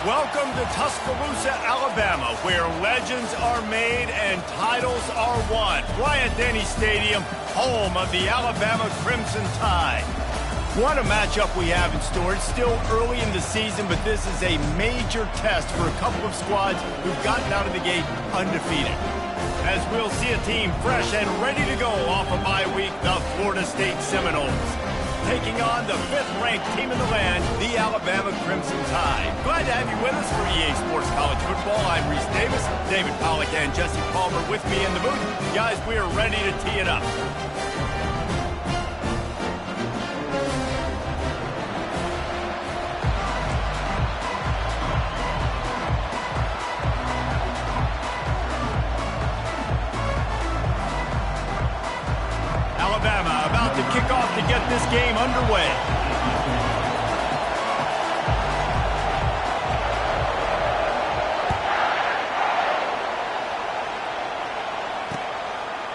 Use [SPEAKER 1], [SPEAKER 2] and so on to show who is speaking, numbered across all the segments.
[SPEAKER 1] Welcome to Tuscaloosa, Alabama, where legends are made and titles are won. Bryant-Denny Stadium, home of the Alabama Crimson Tide. What a matchup we have in store. It's still early in the season, but this is a major test for a couple of squads who've gotten out of the gate undefeated. As we'll see a team fresh and ready to go off a bye week, the Florida State Seminoles, taking on the 5th-ranked team in the land, the Alabama Crimson Tide. Glad to have you with us for EA Sports College Football. I'm Reese Davis, David Pollack, and Jesse Palmer with me in the booth. Guys, we are ready to tee it up. Alabama about to kick off to get this game underway.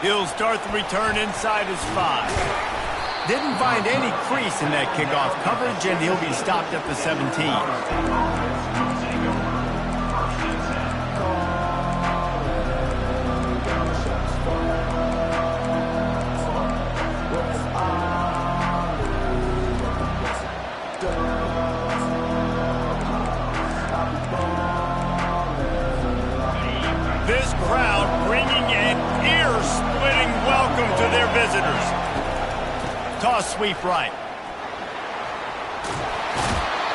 [SPEAKER 1] He'll start the return inside his 5. Didn't find any crease in that kickoff coverage, and he'll be stopped at the 17. This crowd bringing an ear-splitting welcome to their visitors. Toss sweep right.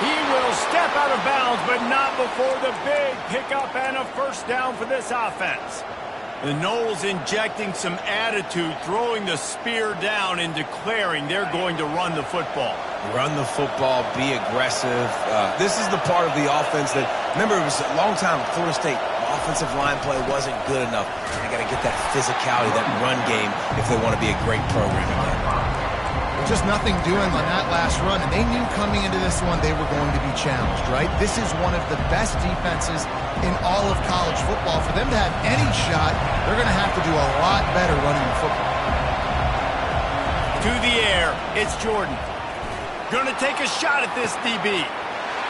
[SPEAKER 1] He will step out of bounds, but not before the big pickup and a first down for this offense. The Noles injecting some attitude, throwing the spear down and declaring they're going to run the football.
[SPEAKER 2] Run the football, be aggressive. This is the part of the offense that, remember, it was a long time at Florida State. Offensive line play wasn't good enough. They got to get that physicality, that run game, if they want to be a great program again.
[SPEAKER 3] Just nothing doing on that last run, and they knew coming into this one they were going to be challenged, right? This is one of the best defenses in all of college football. For them to have any shot, they're going to have to do a lot better running the football.
[SPEAKER 1] To the air, it's Jordan. Going to take a shot at this DB.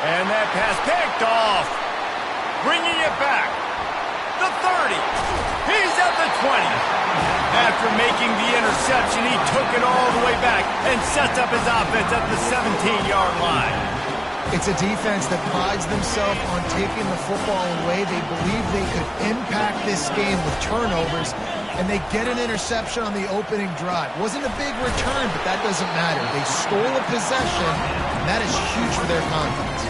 [SPEAKER 1] And that pass picked off. Bringing it back. The 30. He's at the 20. After making the interception, he took it all the way back and sets up his offense at the 17-yard line.
[SPEAKER 3] It's a defense that prides themselves on taking the football away. They believe they could impact this game with turnovers, and they get an interception on the opening drive. Wasn't a big return, but that doesn't matter. They stole a possession, and that is huge for their confidence.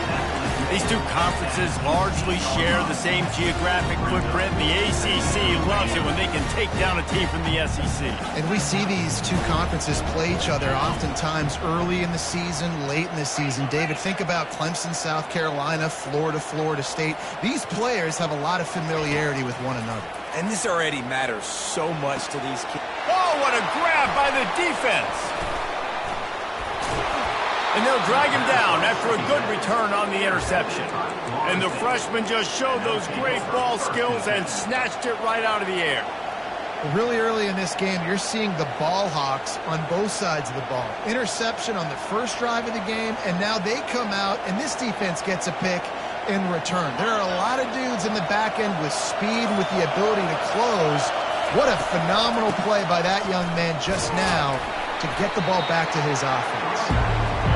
[SPEAKER 1] These two conferences largely share the same geographic footprint. The ACC loves it when they can take down a team from the SEC.
[SPEAKER 3] And we see these two conferences play each other oftentimes early in the season, late in the season. David, think about Clemson, South Carolina, Florida, Florida State. These players have a lot of familiarity with one another.
[SPEAKER 2] And this already matters so much to these kids.
[SPEAKER 1] Oh, what a grab by the defense. And they'll drag him down after a good return on the interception. And the freshman just showed those great ball skills and snatched it right out of the air.
[SPEAKER 3] Really early in this game, you're seeing the ball hawks on both sides of the ball. Interception on the first drive of the game, and now they come out, and this defense gets a pick in return. There are a lot of dudes in the back end with speed, with the ability to close. What a phenomenal play by that young man just now to get the ball back to his offense.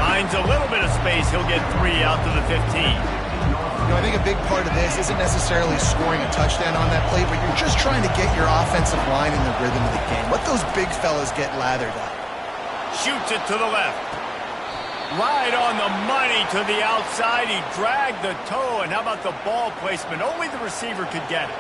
[SPEAKER 1] Finds a little bit of space. He'll get 3 out to the 15.
[SPEAKER 3] You know, I think a big part of this isn't necessarily scoring a touchdown on that play, but you're just trying to get your offensive line in the rhythm of the game. Let those big fellas get lathered up.
[SPEAKER 1] Shoots it to the left. Right on the money to the outside. He dragged the toe, and how about the ball placement? Only the receiver could get it.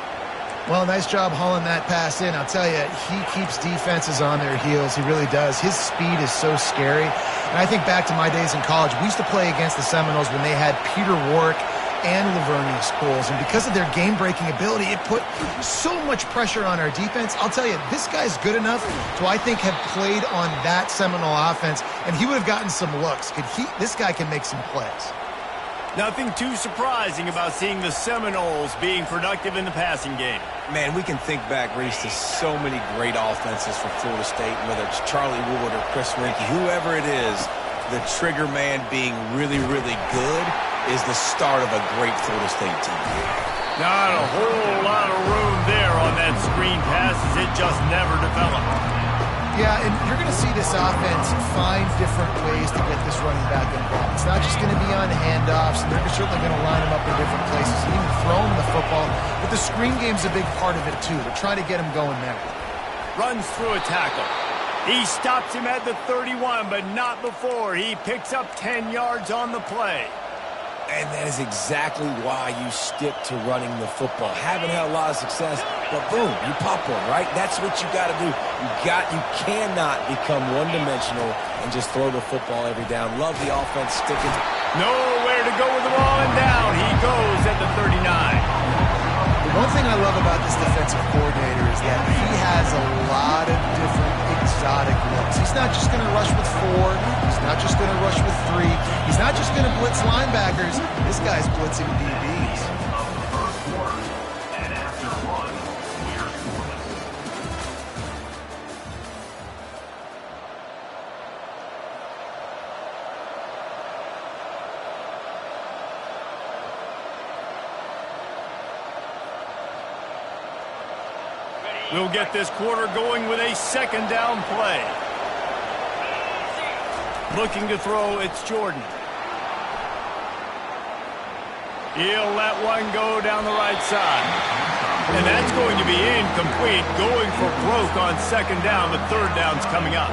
[SPEAKER 3] Well, nice job hauling that pass in. I'll tell you, he keeps defenses on their heels. He really does. His speed is so scary. And I think back to my days in college. We used to play against the Seminoles when they had Peter Warrick and Lavernius Coles. And because of their game-breaking ability, it put so much pressure on our defense. I'll tell you, this guy's good enough to, I think, have played on that Seminole offense, and he would have gotten some looks. This guy can make some plays.
[SPEAKER 1] Nothing too surprising about seeing the Seminoles being productive in the passing game.
[SPEAKER 2] Man, we can think back, Reese, to so many great offenses for Florida State, whether it's Charlie Wood or Chris Rinke, whoever it is, the trigger man being really, really good is the start of a great Florida State team.
[SPEAKER 1] Not a whole lot of room there on that screen pass as it just never developed.
[SPEAKER 3] Yeah, and you're going to see this offense find different ways to get this running back involved. It's not just going to be on handoffs, and they're certainly going to line him up in different places, and even throw him the football. But the screen game's a big part of it, too. They're trying to get him going there.
[SPEAKER 1] Runs through a tackle. He stops him at the 31, but not before. He picks up 10 yards on the play.
[SPEAKER 2] And that is exactly why you stick to running the football. Haven't had a lot of success, but boom, you pop one, right? That's what you got to do. You cannot become one-dimensional and just throw the football every down. Love the offense sticking.
[SPEAKER 1] Nowhere to go with the ball, and down he goes at the 39.
[SPEAKER 3] The one thing I love about this defensive coordinator is that he has a lot of different exotic looks. He's not just going to rush with 4. He's not just going to rush with 3. He's not just going to blitz linebackers. This guy's blitzing DBs.
[SPEAKER 1] We'll get this quarter going with a second down play. Looking to throw, it's Jordan. He'll let one go down the right side. And that's going to be incomplete. Going for broke on second down. The third down's coming up.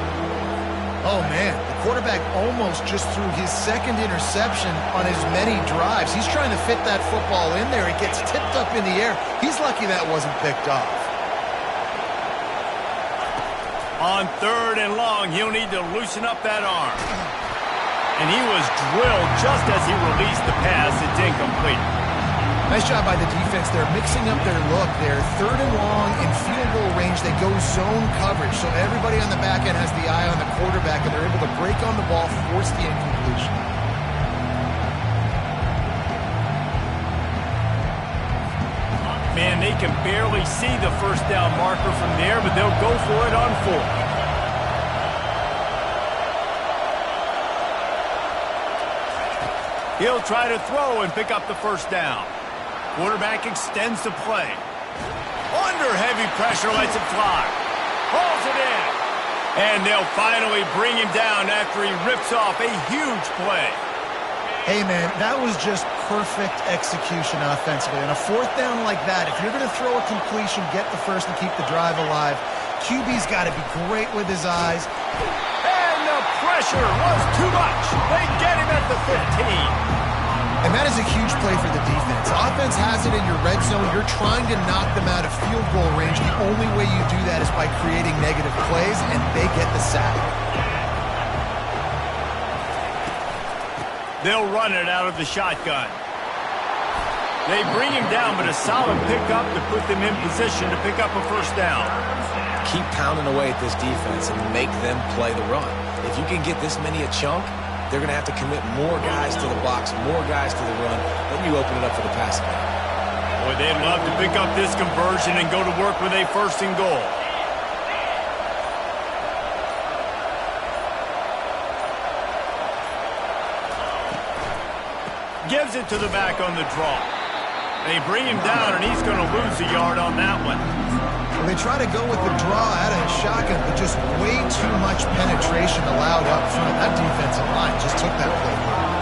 [SPEAKER 3] Oh, man. The quarterback almost just threw his second interception on as many drives. He's trying to fit that football in there. It gets tipped up in the air. He's lucky that wasn't picked off.
[SPEAKER 1] On third and long, he'll need to loosen up that arm. And he was drilled just as he released the pass. It's incomplete.
[SPEAKER 3] Nice job by the defense. They're mixing up their look. They're third and long in field goal range. They go zone coverage. So everybody on the back end has the eye on the quarterback, and they're able to break on the ball, force the incompletion.
[SPEAKER 1] Man, they can barely see the first down marker from there, but they'll go for it on 4. He'll try to throw and pick up the first down. Quarterback extends the play. Under heavy pressure, lets it fly. Hauls it in. And they'll finally bring him down after he rips off a huge play.
[SPEAKER 3] Hey, man, that was just perfect execution offensively. On a fourth down like that, if you're going to throw a completion, get the first and keep the drive alive, QB's got to be great with his eyes.
[SPEAKER 1] And the pressure was too much. They get him at the 15.
[SPEAKER 3] And that is a huge play for the defense. Offense has it in your red zone. You're trying to knock them out of field goal range. The only way you do that is by creating negative plays, and they get the sack.
[SPEAKER 1] They'll run it out of the shotgun. They bring him down, but a solid pickup to put them in position to pick up a first down.
[SPEAKER 2] Keep pounding away at this defense and make them play the run. If you can get this many a chunk, they're going to have to commit more guys to the box, more guys to the run. Then you open it up for the passing game.
[SPEAKER 1] Boy, they'd love to pick up this conversion and go to work with a first and goal. Gives it to the back on the draw. They bring him down, and he's going to lose a yard on that one.
[SPEAKER 3] Well, they try to go with the draw out of the shotgun, but just way too much penetration allowed up front. That defensive line just took that play.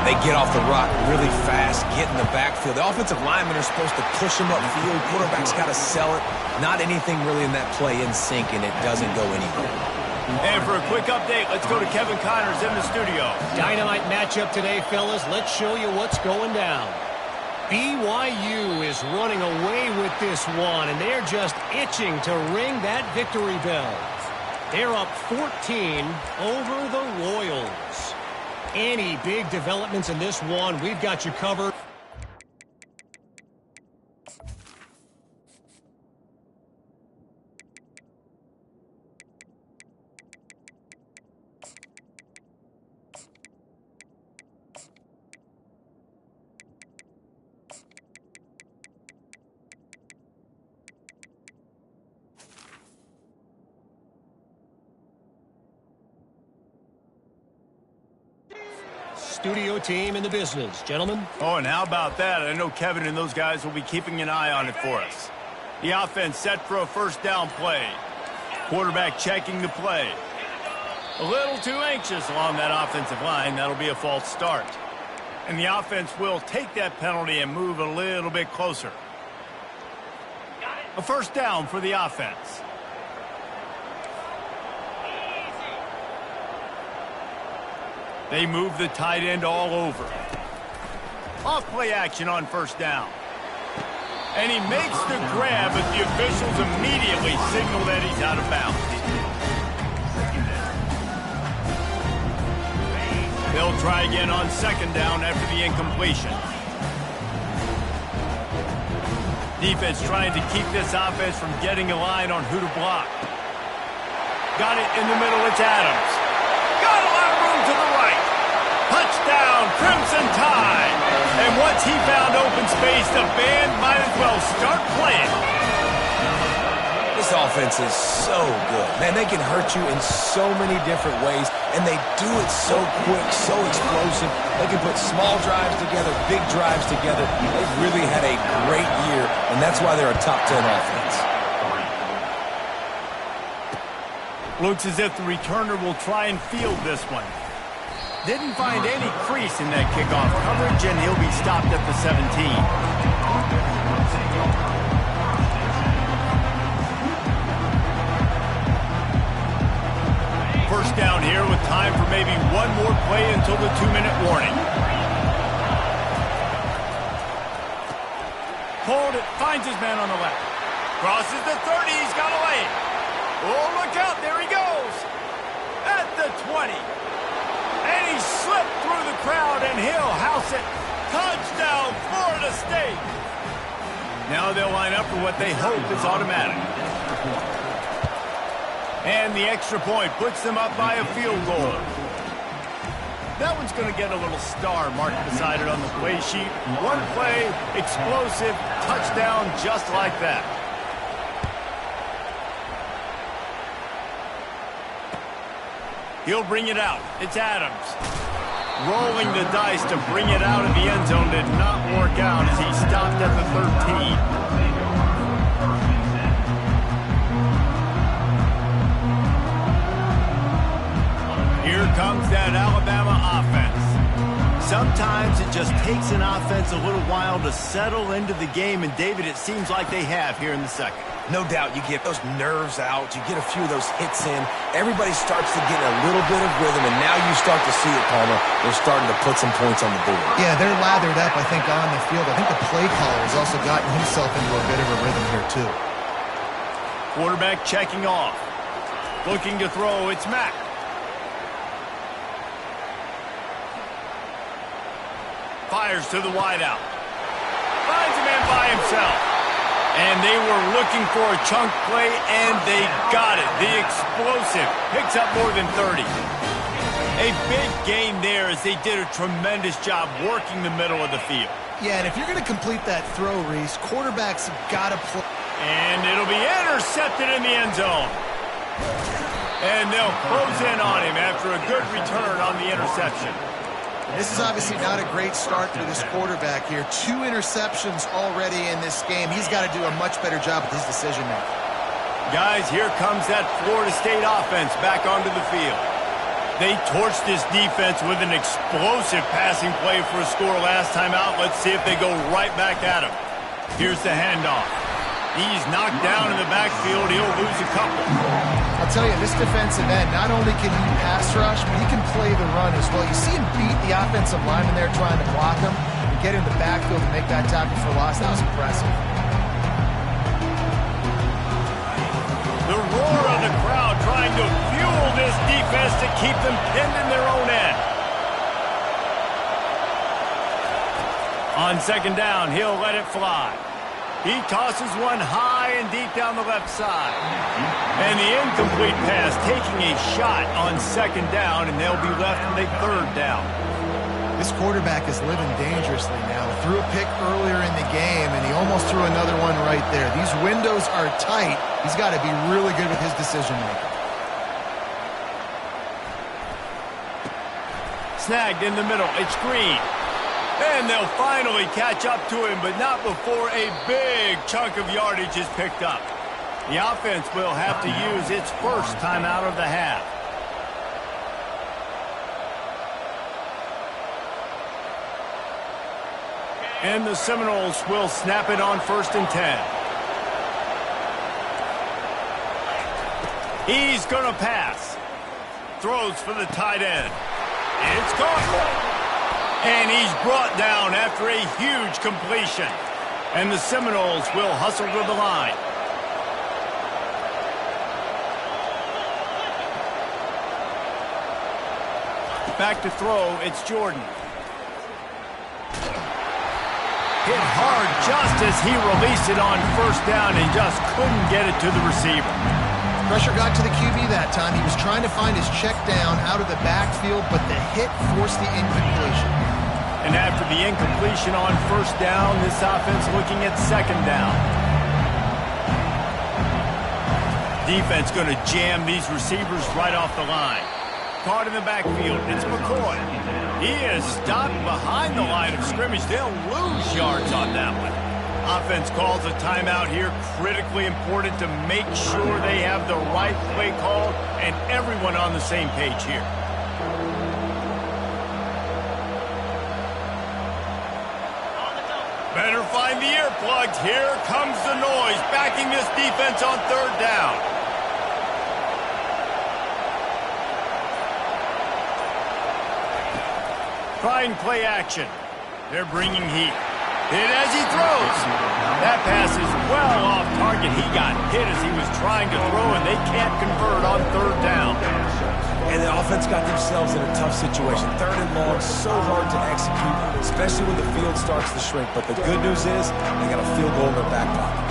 [SPEAKER 2] They get off the rock really fast, get in the backfield. The offensive linemen are supposed to push him upfield. Quarterback's got to sell it. Not anything really in that play in sync, and it doesn't go anywhere.
[SPEAKER 1] And for a quick update, let's go to Kevin Connors in the studio.
[SPEAKER 4] Dynamite matchup today, fellas. Let's show you what's going down. BYU is running away with this one, and they're just itching to ring that victory bell. They're up 14 over the Royals. Any big developments in this one, we've got you covered. studio team in the business. Gentlemen.
[SPEAKER 1] Oh, and how about that? I know Kevin and those guys will be keeping an eye on it for us. The offense set for a first down play. Quarterback checking the play. A little too anxious along that offensive line. That'll be a false start. And the offense will take that penalty and move a little bit closer. A first down for the offense. They move the tight end all over. Off play action on first down. And he makes the grab, but the officials immediately signal that he's out of bounds. They'll try again on second down after the incompletion. Defense trying to keep this offense from getting a line on who to block. Got it in the middle, it's Adams. Got a lot of room to the right. Touchdown, Crimson Tide. And once he found open space, the band might as well start playing.
[SPEAKER 2] This offense is so good. Man, they can hurt you in so many different ways, and they do it so quick, so explosive. They can put small drives together, big drives together. They've really had a great year, and that's why they're a top 10 offense.
[SPEAKER 1] Looks as if the returner will try and field this one. Didn't find any crease in that kickoff coverage, and he'll be stopped at the 17. First down here with time for maybe one more play until the 2-minute warning. Hold it, finds his man on the left. Crosses the 30, he's got a lane. Oh, look out, there he goes. At the 20. And he slipped through the crowd, and he'll house it. Touchdown, Florida State. Now they'll line up for what they hope is automatic. And the extra point puts them up by a field goal. That one's going to get a little star marked beside it on the play sheet. One play, explosive, touchdown just like that. He'll bring it out. It's Adams. Rolling the dice to bring it out of the end zone did not work out as he stopped at the 13. Here comes that Alabama offense. Sometimes it just takes an offense a little while to settle into the game, and David, it seems like they have here in the second.
[SPEAKER 2] No doubt you get those nerves out, you get a few of those hits in, everybody starts to get a little bit of rhythm, and now you start to see it, Palmer. They're starting to put some points on the board.
[SPEAKER 3] Yeah, they're lathered up, I think, on the field. I think the play caller has also gotten himself into a bit of a rhythm here, too.
[SPEAKER 1] Quarterback checking off. Looking to throw, it's Mack. Fires to the wideout. Finds a man by himself. And they were looking for a chunk play, and they got it. The explosive picks up more than 30. A big gain there as they did a tremendous job working the middle of the field.
[SPEAKER 3] Yeah, and if you're going to complete that throw, Reese, quarterbacks have got to play.
[SPEAKER 1] And it'll be intercepted in the end zone. And they'll close in on him after a good return on the interception.
[SPEAKER 3] This is obviously not a great start for this quarterback here. 2 interceptions already in this game. He's got to do a much better job with his decision-making.
[SPEAKER 1] Guys, here comes that Florida State offense back onto the field. They torched this defense with an explosive passing play for a score last time out. Let's see if they go right back at him. Here's the handoff. He's knocked down in the backfield. He'll lose a couple.
[SPEAKER 3] I'll tell you, this defensive end, not only can he pass rush, but he can play the run as well. You see him beat the offensive lineman there trying to block him and get in the backfield to make that tackle for loss. That was impressive.
[SPEAKER 1] The roar of the crowd trying to fuel this defense to keep them pinned in their own end. On second down, he'll let it fly. He tosses one high and deep down the left side. And the incomplete pass taking a shot on second down, and they'll be left with a third down.
[SPEAKER 3] This quarterback is living dangerously now. Threw a pick earlier in the game, and he almost threw another one right there. These windows are tight. He's got to be really good with his decision-making.
[SPEAKER 1] snagged in the middle. It's Green. And they'll finally catch up to him, but not before a big chunk of yardage is picked up. The offense will have to use its first timeout of the half. And the Seminoles will snap it on 1st and 10. He's going to pass. Throws for the tight end. It's caught. And he's brought down after a huge completion. And the Seminoles will hustle to the line. Back to throw, it's Jordan. Hit hard just as he released it on 1st down and just couldn't get it to the receiver.
[SPEAKER 3] Pressure got to the QB that time. He was trying to find his check down out of the backfield, but the hit forced the incompletion.
[SPEAKER 1] And after the incompletion on 1st down, this offense looking at 2nd down. Defense going to jam these receivers right off the line. Caught in the backfield. It's McCoy. He is stopped behind the line of scrimmage. They'll lose yards on that one. Offense calls a timeout here. Critically important to make sure they have the right play call and everyone on the same page here. Better find the earplugs. Here comes the noise, backing this defense on 3rd down. Trying play action. They're bringing heat. Hit as he throws. That pass is well off target. He got hit as he was trying to throw, and they can't convert on 3rd down.
[SPEAKER 2] And the offense got themselves in a tough situation. 3rd and long, so hard to execute, especially when the field starts to shrink. But the good news is they got a field goal in their back pocket.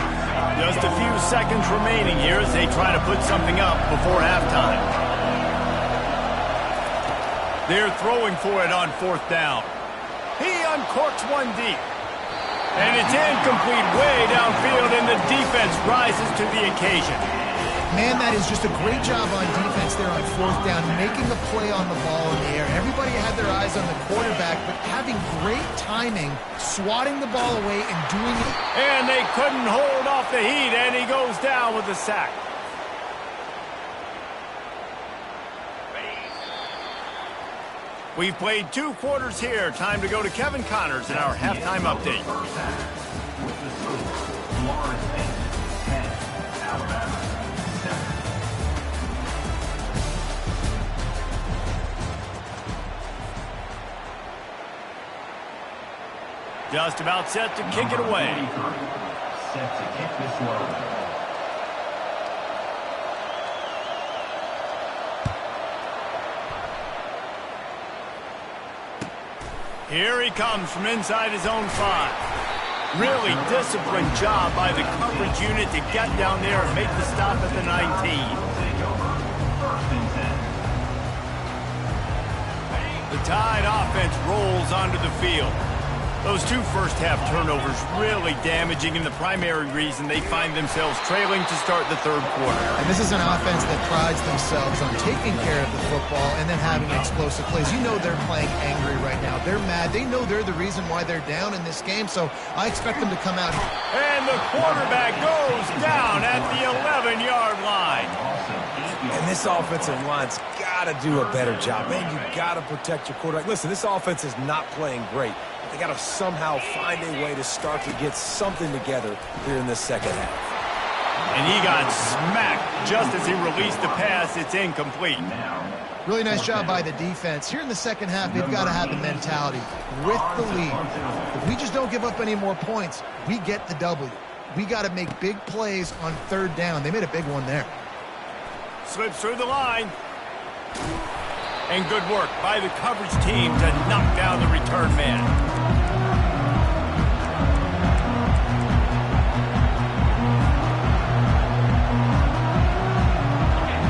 [SPEAKER 1] Just a few seconds remaining here as they try to put something up before halftime. They're throwing for it on 4th down. He uncorks one deep. And it's incomplete way downfield, and the defense rises to the occasion.
[SPEAKER 3] Man, that is just a great job on defense there on 4th down, making a play on the ball in the air. Everybody had their eyes on the quarterback, but having great timing, swatting the ball away and doing it.
[SPEAKER 1] And they couldn't hold off the heat, and he goes down with a sack. We've played 2 quarters here. Time to go to Kevin Connors in our halftime update. Just about set to kick it away. Set to kick this one. Here he comes from inside his own 5. Really disciplined job by the coverage unit to get down there and make the stop at the 19. The Tide offense rolls onto the field. Those 2 first-half turnovers really damaging, and the primary reason they find themselves trailing to start the 3rd quarter.
[SPEAKER 3] And this is an offense that prides themselves on taking care of the football and then having explosive plays. You know they're playing angry right now. They're mad. They know they're the reason why they're down in this game, so I expect them to come out.
[SPEAKER 1] And the quarterback goes down at the 11-yard line.
[SPEAKER 2] And this offensive line's got to do a better job. Man, you got to protect your quarterback. Listen, this offense is not playing great. They got to somehow find a way to start to get something together here in the 2nd half.
[SPEAKER 1] And he got smacked just as he released the pass. It's incomplete.
[SPEAKER 3] Really nice job by the defense. Here in the 2nd half, they've got to have the mentality with the lead. If we just don't give up any more points, we get the W. We got to make big plays on 3rd down. They made a big one there.
[SPEAKER 1] Slips through the line. And good work by the coverage team to knock down the return man.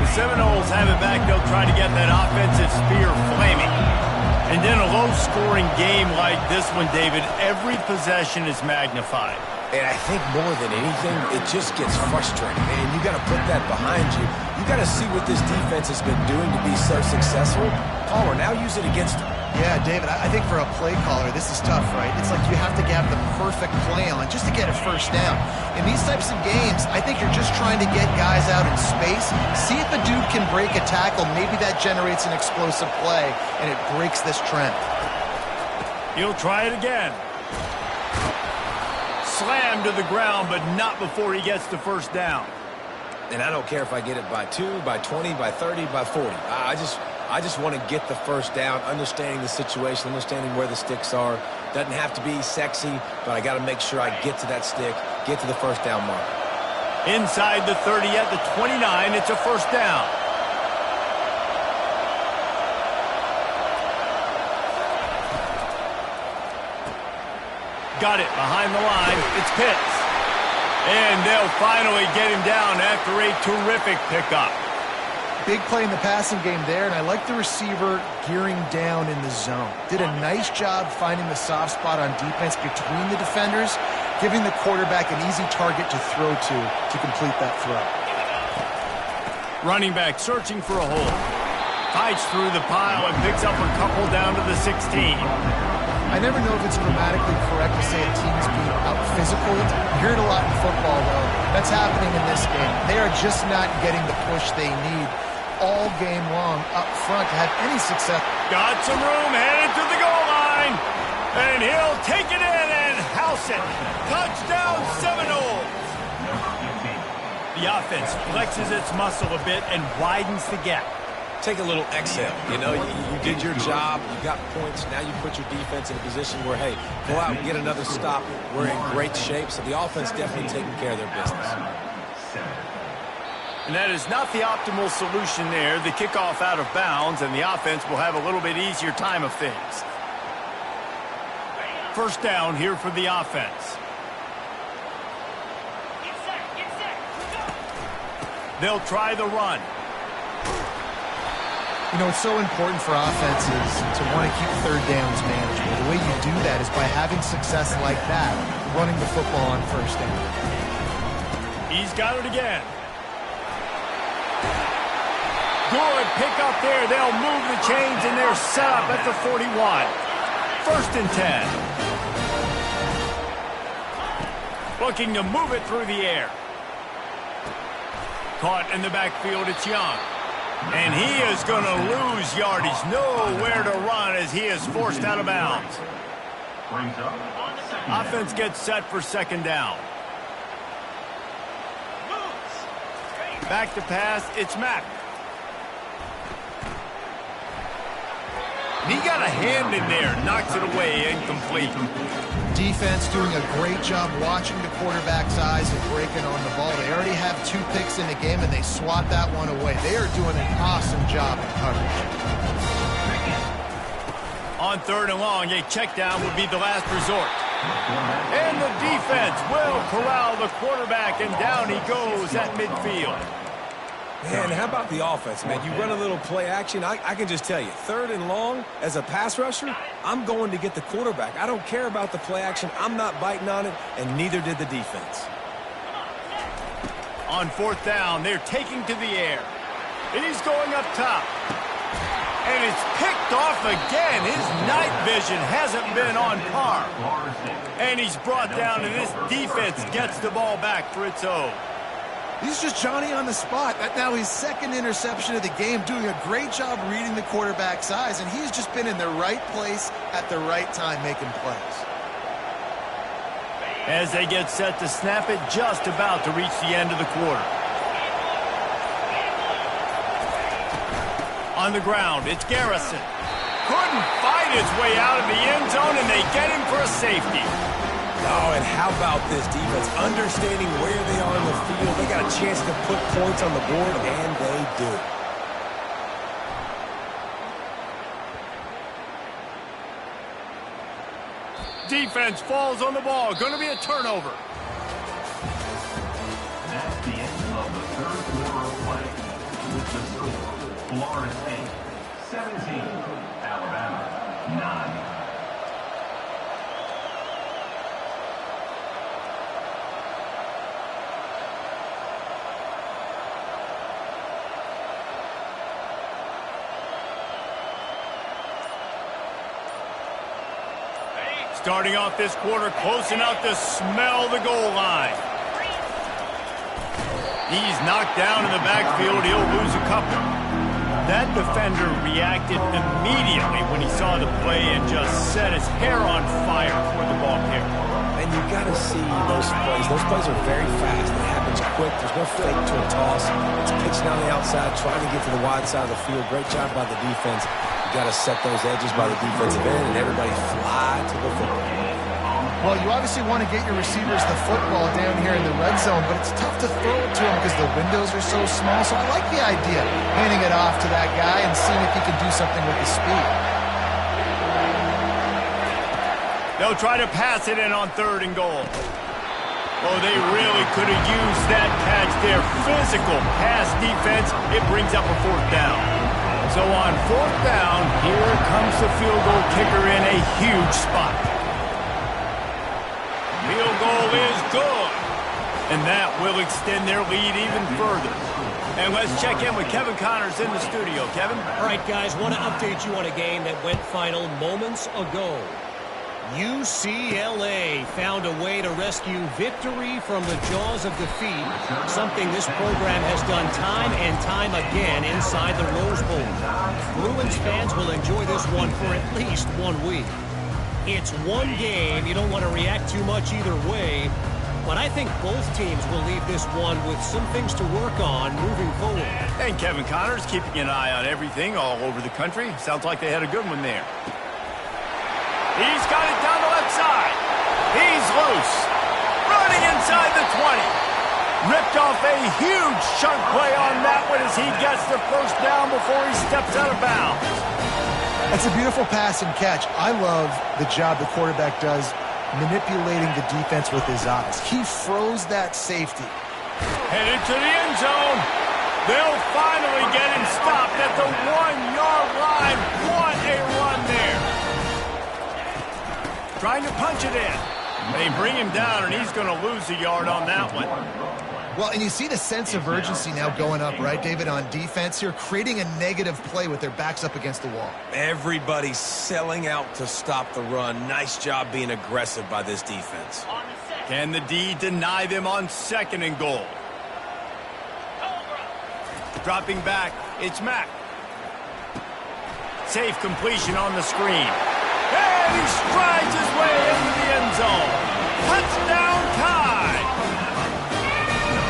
[SPEAKER 1] The Seminoles have it back. They'll try to get that offensive spear flaming. And then a low-scoring game like this one, David, every possession is magnified.
[SPEAKER 2] And I think more than anything, it just gets frustrating. And you got to put that behind you. You got to see what this defense has been doing to be so successful. Palmer, now use it against them.
[SPEAKER 3] Yeah, David, I think for a play caller, this is tough, right? It's like you have to have the perfect play on just to get a first down. In these types of games, I think you're just trying to get guys out in space, see if a dude can break a tackle. Maybe that generates an explosive play, and it breaks this trend.
[SPEAKER 1] He'll try it again. Slammed to the ground, but not before he gets the first down.
[SPEAKER 2] And I don't care if I get it by 2, by 20, by 30, by 40. I just want to get the first down, understanding the situation, understanding where the sticks are. Doesn't have to be sexy, but I got to make sure I get to that stick, get to the first down mark.
[SPEAKER 1] Inside the 30 at the 29, it's a first down. Got it behind the line. It's Pitts. And they'll finally get him down after a terrific pickup.
[SPEAKER 3] Big play in the passing game there, and I like the receiver gearing down in the zone. Did a nice job finding the soft spot on defense between the defenders, giving the quarterback an easy target to throw to complete that throw.
[SPEAKER 1] Running back searching for a hole. Fights through the pile and picks up a couple down to the 16.
[SPEAKER 3] I never know if it's grammatically correct to say a team's being out-physical. You hear it a lot in football, though. That's happening in this game. They are just not getting the push they need all game long up front to have any success.
[SPEAKER 1] Got some room, headed to the goal line. And he'll take it in and house it. Touchdown Seminoles. The offense flexes its muscle a bit and widens the gap.
[SPEAKER 2] Take a little exhale. You know, you did your job. You got points. Now you put your defense in a position where, hey, go out and get another stop. We're in great shape. So the offense definitely taking care of their business.
[SPEAKER 1] And that is not the optimal solution there. The kickoff out of bounds, and the offense will have a little bit easier time of things. First down here for the offense. They'll try the run.
[SPEAKER 3] You know, it's so important for offenses to want to keep third downs manageable. The way you do that is by having success like that, running the football on first down.
[SPEAKER 1] He's got it again. Good pick up there. They'll move the chains, and they're set up at the 41. First and 10. Looking to move it through the air. Caught in the backfield, it's Young. And he is going to lose yardage. Nowhere to run as he is forced out of bounds. Offense gets set for second down. Back to pass, it's Mack. And he got a hand in there, knocks it away, incomplete.
[SPEAKER 3] Defense doing a great job watching the quarterback's eyes and breaking on the ball. They already have 2 picks in the game, and they swat that one away. They are doing an awesome job in coverage.
[SPEAKER 1] On third and long, a check down would be the last resort. And the defense will corral the quarterback, and down he goes at midfield.
[SPEAKER 2] Man, how about the offense, man? You run a little play action. I can just tell you, third and long, as a pass rusher, I'm going to get the quarterback. I don't care about the play action. I'm not biting on it, and neither did the defense.
[SPEAKER 1] On fourth down, they're taking to the air. He's going up top. And it's picked off again. His night vision hasn't been on par. And he's brought down, and this defense gets the ball back for its own.
[SPEAKER 3] He's just Johnny on the spot. Now his second interception of the game, doing a great job reading the quarterback's eyes, and he's just been in the right place at the right time making plays.
[SPEAKER 1] As they get set to snap it, just about to reach the end of the quarter. On the ground, it's Garrison. Couldn't fight his way out of the end zone, and they get him for a safety.
[SPEAKER 2] Oh, and how about this defense? Understanding where they are in the field. They got a chance to put points on the board, and they
[SPEAKER 1] do. Defense falls on the ball. Going to be a turnover.
[SPEAKER 5] That's the end of the third quarter of play. With the score, Florida State 17, Alabama 9.
[SPEAKER 1] Starting off this quarter close enough to smell the goal line. He's knocked down in the backfield. He'll lose a couple. That defender reacted immediately when he saw the play and just set his hair on fire before the ball kicked.
[SPEAKER 2] And you got to see those plays. Those plays are very fast. It happens quick. There's no fake to a toss. It's pitched down the outside, trying to get to the wide side of the field. Great job by the defense. You got to set those edges by the defensive end, and everybody fly to the football.
[SPEAKER 3] Well, you obviously want to get your receivers the football down here in the red zone, but it's tough to throw it to them because the windows are so small. So I like the idea, handing it off to that guy and seeing if he can do something with the speed.
[SPEAKER 1] They'll try to pass it in on 3rd and goal. Oh, they really could have used that catch there. Physical pass defense. It brings up a 4th down. So on 4th down, here comes the field goal kicker in a huge spot. Field goal is good. And that will extend their lead even further. And let's check in with Kevin Connors in the studio. Kevin?
[SPEAKER 4] All right, guys, want to update you on a game that went final moments ago. UCLA found a way to rescue victory from the jaws of defeat, something this program has done time and time again inside the Rose Bowl. Bruins fans will enjoy this one for at least 1 week. It's one game. You don't want to react too much either way, but I think both teams will leave this one with some things to work on moving forward.
[SPEAKER 1] And Kevin Connors keeping an eye on everything all over the country. Sounds like they had a good one there. He's got it down the left side. He's loose. Running inside the 20. Ripped off a huge chunk play on that one as he gets the 1st down before he steps out of bounds.
[SPEAKER 3] It's a beautiful pass and catch. I love the job the quarterback does manipulating the defense with his eyes. He froze that safety.
[SPEAKER 1] Headed to the end zone. They'll finally get him stopped at the 1-yard line. What a run there. Trying to punch it in. They bring him down, and he's going to lose a yard on that one.
[SPEAKER 3] Well, and you see the sense of urgency now going up, right, David, on defense here, creating a negative play with their backs up against the wall.
[SPEAKER 2] Everybody's selling out to stop the run. Nice job being aggressive by this defense.
[SPEAKER 1] Can the D deny them on 2nd and goal? Dropping back, it's Mack. Safe completion on the screen. And he strides his way into the end zone. Touchdown Tide!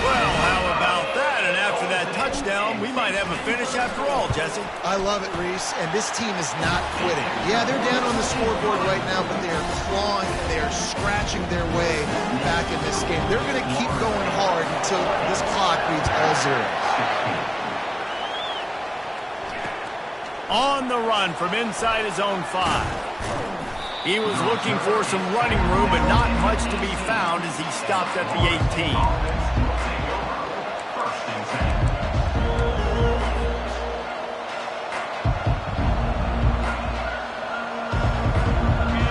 [SPEAKER 1] Well, how about that? And after that touchdown, we might have a finish after all, Jesse.
[SPEAKER 3] I love it, Reese, and this team is not quitting. Yeah, they're down on the scoreboard right now, but they are clawing and they are scratching their way back in this game. They're going to keep going hard until this clock reads all zeros.
[SPEAKER 1] On the run from inside his own 5. He was looking for some running room, but not much to be found as he stopped at the 18.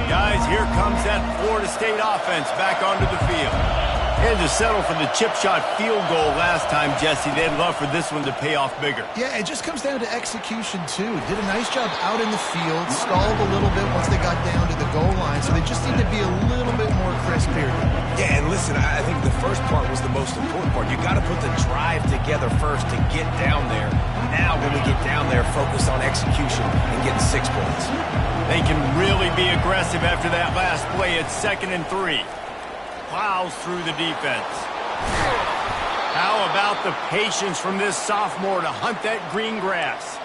[SPEAKER 1] Guys, here comes that Florida State offense back onto the field. Had to settle for the chip shot field goal last time, Jesse. They'd love for this one to pay off bigger.
[SPEAKER 3] Yeah, it just comes down to execution, too. Did a nice job out in the field, stalled a little bit once they got down to the goal line, so they just need to be a little bit more crisp here.
[SPEAKER 2] Yeah, and listen, I think the first part was the most important part. You got to put the drive together first to get down there. Now, when we get down there, focus on execution and getting 6 points.
[SPEAKER 1] They can really be aggressive after that last play at 2nd and 3. Plows through the defense. How about the patience from this sophomore to hunt that green grass?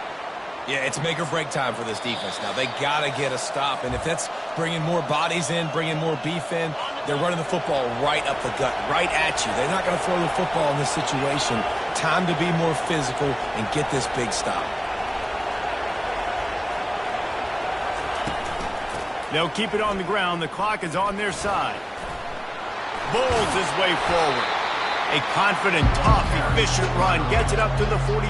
[SPEAKER 2] Yeah, it's make or break time for this defense now. They got to get a stop, and if that's bringing more bodies in, bringing more beef in, they're running the football right up the gut, right at you. They're not going to throw the football in this situation. Time to be more physical and get this big stop.
[SPEAKER 1] They'll keep it on the ground. The clock is on their side. Bowls his way forward. A confident, tough, efficient run gets it up to the 44.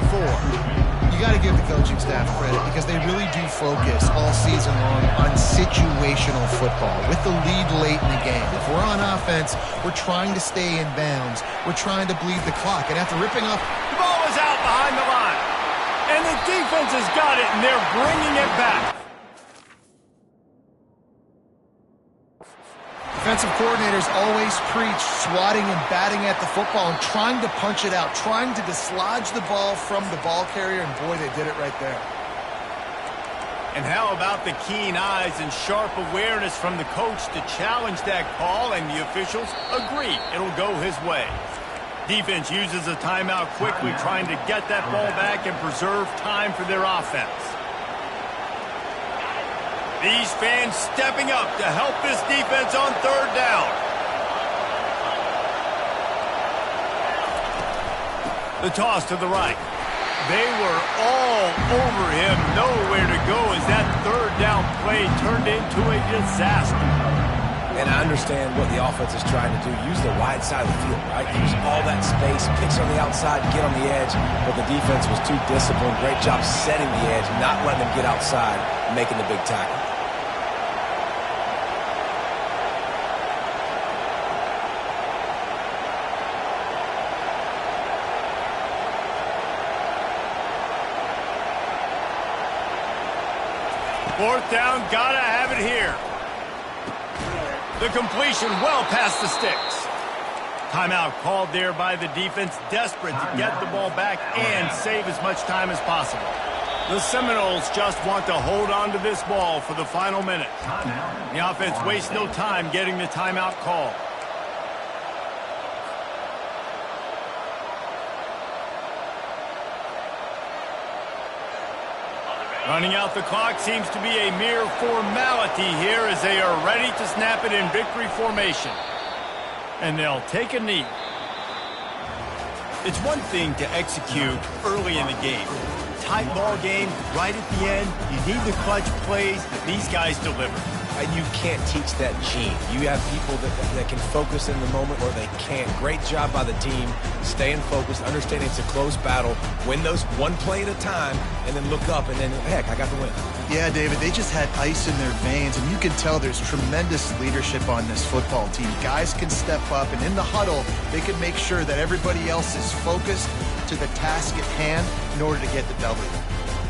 [SPEAKER 3] You got to give the coaching staff credit because they really do focus all season long on situational football with the lead late in the game. If we're on offense, we're trying to stay in bounds. We're trying to bleed the clock. And after ripping off...
[SPEAKER 1] The ball is out behind the line. And the defense has got it, and they're bringing it back.
[SPEAKER 3] Defensive coordinators always preach swatting and batting at the football and trying to punch it out, trying to dislodge the ball from the ball carrier, and boy, they did it right there.
[SPEAKER 1] And how about the keen eyes and sharp awareness from the coach to challenge that call, and the officials agree it'll go his way. Defense uses a timeout quickly, trying to get that ball back and preserve time for their offense. These fans stepping up to help this defense on third down. The toss to the right. They were all over him, nowhere to go as that third down play turned into a disaster.
[SPEAKER 2] And I understand what the offense is trying to do. Use the wide side of the field, right? Use all that space, pitch on the outside, get on the edge. But the defense was too disciplined. Great job setting the edge, not letting them get outside, making the big tackle.
[SPEAKER 1] Fourth down, gotta have it here. The completion well past the sticks. Timeout called there by the defense, desperate to get the ball back and save as much time as possible. The Seminoles just want to hold on to this ball for the final minute. The offense wastes no time getting the timeout call. Running out the clock seems to be a mere formality here as they are ready to snap it in victory formation. And they'll take a knee. It's one thing to execute early in the game. Tight ball game, right at the end, you need the clutch plays that these guys deliver.
[SPEAKER 2] You can't teach that gene. You have people that can focus in the moment or they can't. Great job by the team, staying focused, understanding it's a close battle, win those one play at a time, and then look up and then, heck, I got the win.
[SPEAKER 3] Yeah, David, they just had ice in their veins, and you can tell there's tremendous leadership on this football team. Guys can step up, and in the huddle, they can make sure that everybody else is focused to the task at hand in order to get the W.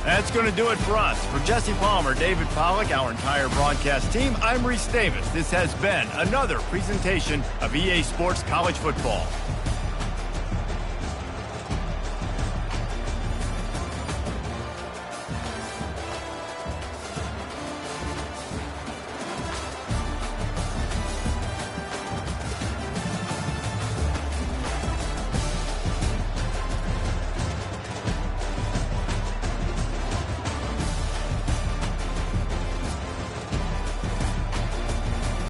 [SPEAKER 1] That's going to do it for us. For Jesse Palmer, David Pollack, our entire broadcast team, I'm Reese Davis. This has been another presentation of EA Sports College Football.